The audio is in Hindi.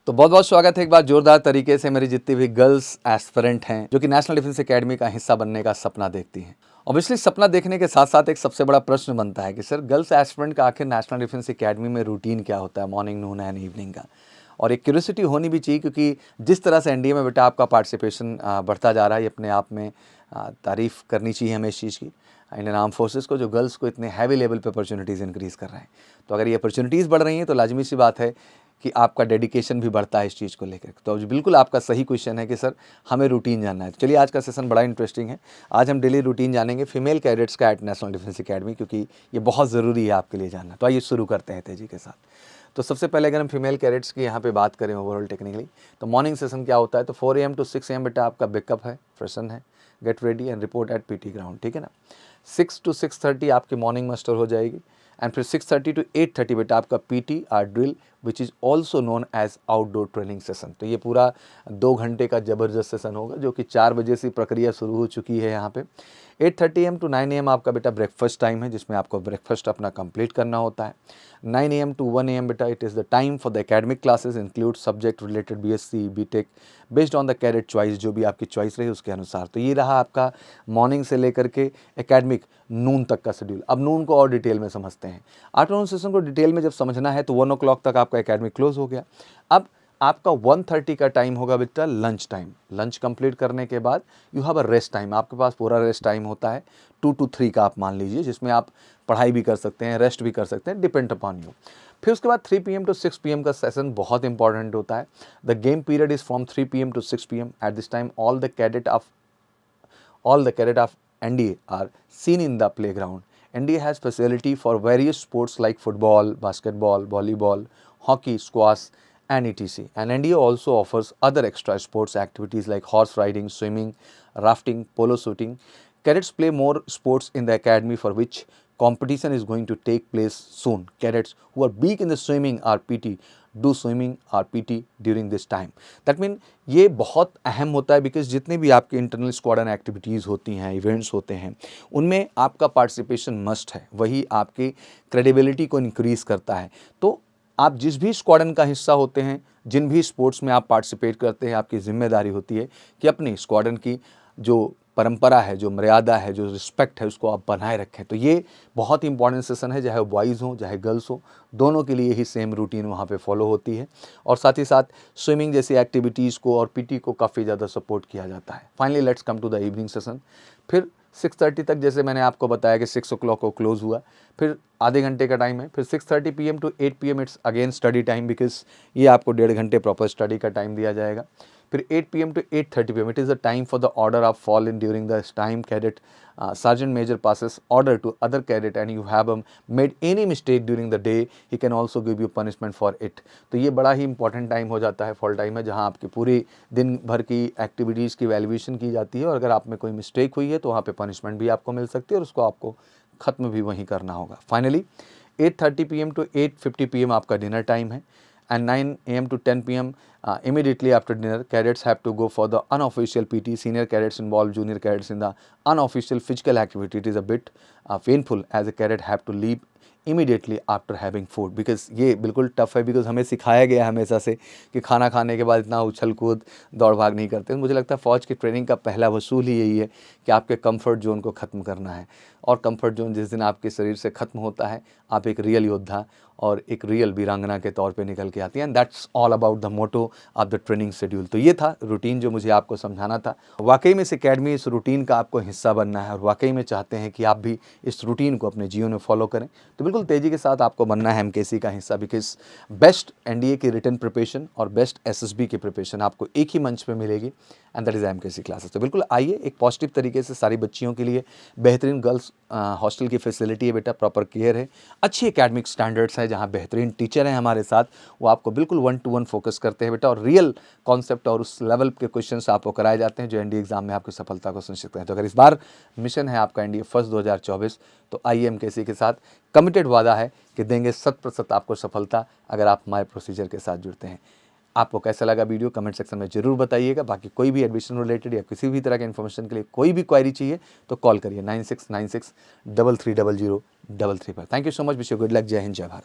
तो बहुत बहुत स्वागत है एक बार जोरदार तरीके से मेरी जितनी भी गर्ल्स एस्पिरेंट हैं जो कि नेशनल डिफेंस एकेडमी का हिस्सा बनने का सपना देखती हैं। ऑब्वियसली सपना देखने के साथ साथ एक सबसे बड़ा प्रश्न बनता है कि सर गर्ल्स एस्पिरेंट का आखिर नेशनल डिफेंस एकेडमी में रूटीन क्या होता है, मॉर्निंग, नून एंड इवनिंग का। और एक क्यूरियोसिटी होनी भी चाहिए क्योंकि जिस तरह से एनडीए में बेटा आपका पार्टिसिपेशन बढ़ता जा रहा है, ये अपने आप में तारीफ़ करनी चाहिए हमें इस चीज़ की, इंडियन आर्म फोर्सेस को, जो गर्ल्स को इतने हैवी लेवल पे अपॉर्चुनिटीज़ इंक्रीज़ कर रहे हैं। तो अगर ये अपॉर्चुनिटीज़ बढ़ रही हैं तो लाजमी सी बात है कि आपका डेडिकेशन भी बढ़ता है इस चीज़ को लेकर। तो बिल्कुल आपका सही क्वेश्चन है कि सर हमें रूटीन जानना है। तो चलिए आज का सेशन बड़ा इंटरेस्टिंग है। आज हम डेली रूटीन जानेंगे फीमेल कैडेट्स का एट नेशनल डिफेंस एकेडमी, क्योंकि ये बहुत ज़रूरी है आपके लिए जानना। तो आइए शुरू करते हैं तेज़ी के साथ। तो सबसे पहले अगर हम फीमेल कैडेट्स की यहाँ पे बात करें ओवरऑल टेक्निकली, तो मॉर्निंग सेशन क्या होता है, तो 4 AM to 6 AM बेटा आपका बैकअप है, फ्रेशन है, get ready and report eight PT ground, ठीक है ना। 6 to 6:30 आपकी मॉर्निंग मस्टर हो जाएगी एंड फिर 6:30 to 8:30 बेटा आपका PT or drill which is also known as outdoor training session. तो ये पूरा 2 घंटे का ज़बरदस्त सेशन होगा जो कि 4 बजे से प्रक्रिया शुरू हो चुकी है यहाँ पे। 8:30 AM to 9 AM आपका बेटा ब्रेकफास्ट टाइम है जिसमें आपको ब्रेकफास्ट अपना कंप्लीट करना होता है। 9 AM to 1 AM बेटा it is the time for the academic classes include subject related BSc BTech based on the cadet choice, जो भी आपकी चॉइस रही उसके अनुसार। तो ये रहा आपका मॉर्निंग से लेकर के एकेडमिक नून तक का शेड्यूल। अब नून को और डिटेल में समझते हैं। आफ्टरनून सेशन को डिटेल में जब समझना है तो 1 o'clock तक आपका एकेडमिक क्लोज हो गया। अब आपका 1:30 का टाइम होगा बेटा लंच टाइम। लंच कंप्लीट करने के बाद you have a rest time, आपके पास पूरा रेस्ट टाइम होता है 2 to 3 का, आप मान लीजिए, जिसमें आप पढ़ाई भी कर सकते हैं, रेस्ट भी कर सकते हैं, डिपेंड अपॉन यू। फिर उसके बाद 3 PM to 6 PM का सेशन बहुत इंपॉर्टेंट होता है। The game period is from 3 PM to 6 PM। At this time all the cadet of NDA are seen in the playground. NDA has facility for various sports like football, basketball, volleyball, hockey, squash, and etc. And NDA also offers other extra sports activities like horse riding, swimming, rafting, polo shooting. Cadets play more sports in the academy for which competition is going to take place soon. Cadets who are weak in the swimming or PT do swimming or PT during this time. That mean ये बहुत अहम होता है बिकॉज जितने भी आपके इंटरनल स्क्वाडन एक्टिविटीज़ होती हैं, इवेंट्स होते हैं, उनमें आपका पार्टिसिपेशन मस्ट है। वही आपकी क्रेडिबिलिटी को इंक्रीज़ करता है। तो आप जिस भी स्क्वाडन का हिस्सा होते हैं, जिन भी स्पोर्ट्स में आप पार्टिसिपेट करते हैं, आपकी जिम्मेदारी होती है कि अपनी स्क्वाडन की जो परंपरा है, जो मर्यादा है, जो रिस्पेक्ट है, उसको आप बनाए रखें। तो ये बहुत ही इंपॉर्टेंट सेशन है, चाहे बॉयज़ हों चाहे गर्ल्स हो, दोनों के लिए ही सेम रूटीन वहाँ पे फॉलो होती है। और साथ ही साथ स्विमिंग जैसी एक्टिविटीज़ को और पीटी को काफ़ी ज़्यादा सपोर्ट किया जाता है। Finally let's come to the evening session. फिर 6:30 तक, जैसे मैंने आपको बताया कि 6 o'clock को क्लोज़ हुआ, फिर आधे घंटे का टाइम है। फिर 6:30 PM to 8 PM it's again study time, because ये आपको 1.5 घंटे प्रॉपर स्टडी का टाइम दिया जाएगा। फिर 8 PM to 8:30 PM it is the time for the order of fall in during the time cadet sergeant major passes order to other cadet and you have made any mistake during the day, he can also give you punishment for it. तो ये बड़ा ही इंपॉर्टेंट टाइम हो जाता है, फॉल टाइम है, जहाँ आपकी पूरी दिन भर की एक्टिविटीज़ की वैल्यूएशन की जाती है और अगर आप में कोई मिस्टेक हुई है तो वहाँ पे पनिशमेंट भी आपको मिल सकती है और उसको आपको ख़त्म भी वहीं करना होगा। फाइनली 8:30 PM to 8:50 PM आपका डिनर टाइम है and 9 AM to 10 PM immediately after dinner cadets have to go for the unofficial PT. Senior cadets involve junior cadets in the unofficial physical activity. It is a bit painful as a cadet have to leave immediately after having food because ये बिल्कुल टफ है, बिकॉज हमें सिखाया गया है हमेशा से कि खाना खाने के बाद इतना उछल कूद दौड़ भाग नहीं करते। मुझे लगता है फ़ौज की ट्रेनिंग का पहला वसूल ही यही है कि आपके कंफर्ट जोन को ख़त्म करना है और कंफर्ट जोन जिस दिन आपके शरीर से ख़त्म होता है, आप एक रियल योद्धा और एक रियल वीरांगना के तौर पे निकल के आती हैं। And that's all about the motto of the training schedule. तो ये था रूटीन जो मुझे आपको समझाना था। वाकई में इस एकेडमी इस रूटीन का आपको हिस्सा बनना है और वाकई में चाहते हैं कि आप भी इस रूटीन को अपने जीवन में फॉलो करें, तो बिल्कुल तेज़ी के साथ आपको बनना है एमकेसी का हिस्सा, बिकॉज बेस्ट एनडीए की रिटन प्रिपरेशन और बेस्ट एसएसबी की प्रिपरेशन आपको एक ही मंच पे मिलेगी and that is MKC classes. तो बिल्कुल आइए एक पॉजिटिव तरीके से सारी बच्चियों के लिए बेहतरीन गर्ल्स हॉस्टल की फैसिलिटी है बेटा, प्रॉपर केयर है, अच्छी एकेडमिक स्टैंडर्ड्स है, जहाँ बेहतरीन टीचर हैं हमारे साथ, वो आपको बिल्कुल 1-to-1 फोकस करते हैं बेटा और रियल कॉन्सेप्ट और उस लेवल के क्वेश्चंस आपको कराए जाते हैं जो एनडीए एग्जाम में आपकी सफलता को सुनिश्चित करें। तो अगर इस बार मिशन है आपका एनडीए फर्स्ट 2024, तो आइए एमकेसी के साथ कमिटेड वादा है कि देंगे 100% आपको सफलता अगर आप हमारे प्रोसीजर के साथ जुड़ते हैं। आपको कैसा लगा वीडियो कमेंट सेक्शन में ज़रूर बताइएगा। बाकी कोई भी एडमिशन रिलेटेड या किसी भी तरह के इन्फॉर्मेशन के लिए कोई भी क्वेरी चाहिए तो कॉल करिए 9696 3300 33 पर। Thank you so much, wish you good luck, जय हिंद, जय भारत।